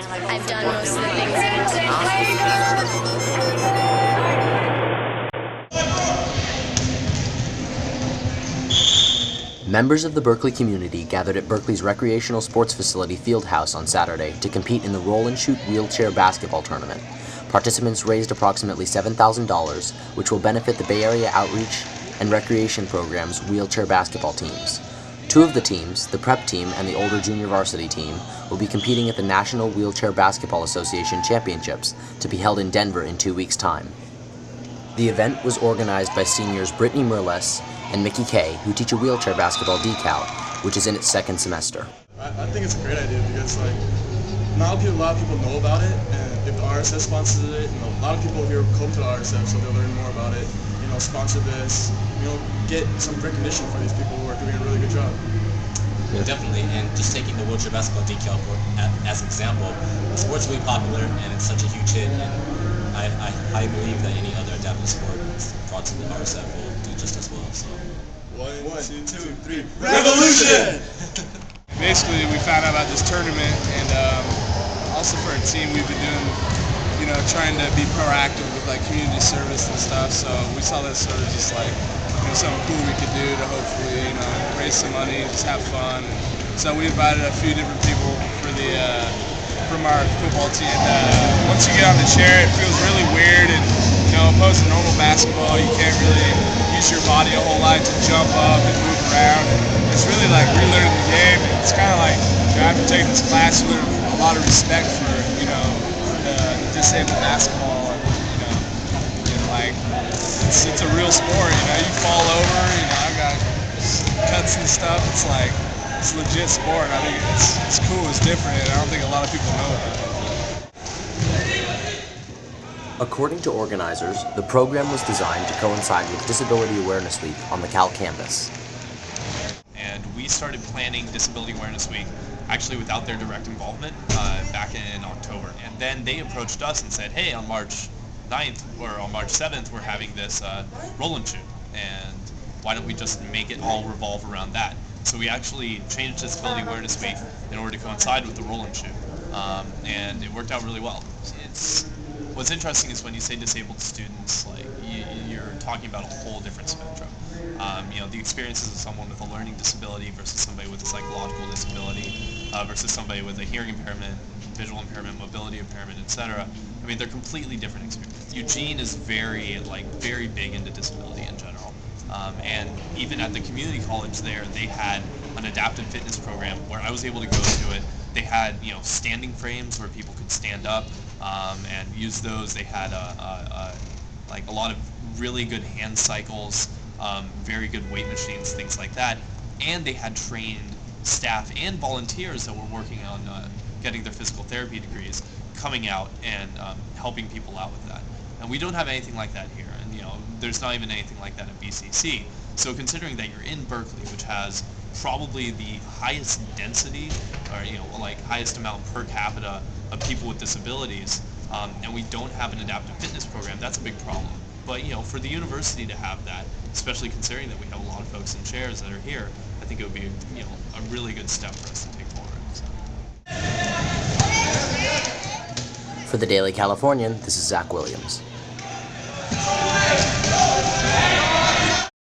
I've done most of the things Members of the Berkeley community gathered at Berkeley's recreational sports facility Fieldhouse on Saturday to compete in the Roll and Shoot wheelchair basketball tournament. Participants raised approximately $7,000, which will benefit the Bay Area Outreach and Recreation Program's wheelchair basketball teams. Two of the teams, the prep team and the older junior varsity team, will be competing at the National Wheelchair Basketball Association Championships to be held in Denver in 2 weeks' time. The event was organized by seniors Brittany Merles and Mickey Kay, who teach a wheelchair basketball decal, which is in its second semester. I think it's a great idea because not a lot of people know about it, and if the RSF sponsors it, a lot of people here come to the RSF, so they'll learn more about it. Sponsor this, get some recognition for these people who are doing a really good job. Yeah, definitely, and just taking the wheelchair basketball decal as an example, the sport's really popular and it's such a huge hit, and I believe that any other adaptive sport brought to the RSF will do just as well. So. One, two, three, revolution! Basically, we found out about this tournament, and also for a team, we've been doing, trying to be proactive with community service and stuff. So we saw this sort of just something cool we could do to hopefully raise some money, just have fun. So we invited a few different people for from our football team. Once you get on the chair, it feels really weird, and opposed to normal basketball, you can't really use your body a whole lot to jump up and move around. And it's really relearning the game. And it's kind of after taking this class, you learn a lot of respect for the disabled basketball. It's a real sport. You fall over. I've got cuts and stuff. It's a legit sport. I think it's cool. It's different. And I don't think a lot of people know about it. According to organizers, the program was designed to coincide with Disability Awareness Week on the Cal campus. And we started planning Disability Awareness Week actually without their direct involvement back in October. And then they approached us and said, hey, on March 9th or on March 7th, we're having this roll and shoot. And why don't we just make it all revolve around that? So we actually changed Disability Awareness Week in order to coincide with the roll and shoot. And it worked out really well. What's interesting is when you say disabled students, you're talking about a whole different spectrum. The experiences of someone with a learning disability versus somebody with a psychological disability versus somebody with a hearing impairment, visual impairment, mobility impairment, etc. They're completely different experiences. Eugene is very big into disability in general. And even at the community college there, they had an adaptive fitness program where I was able to go to it. They had, standing frames where people could stand up and use those. They had a lot of really good hand cycles, very good weight machines, things like that. And they had trained staff and volunteers that were working on getting their physical therapy degrees, coming out and helping people out with that. And we don't have anything like that here. And there's not even anything like that at BCC. So considering that you're in Berkeley, which has probably the highest density or highest amount per capita of people with disabilities, and we don't have an adaptive fitness program, that's a big problem. But for the university to have that, especially considering that we have a lot of folks in chairs that are here, I think it would be a really good step for us to take forward. So. For the Daily Californian, this is Zach Williams.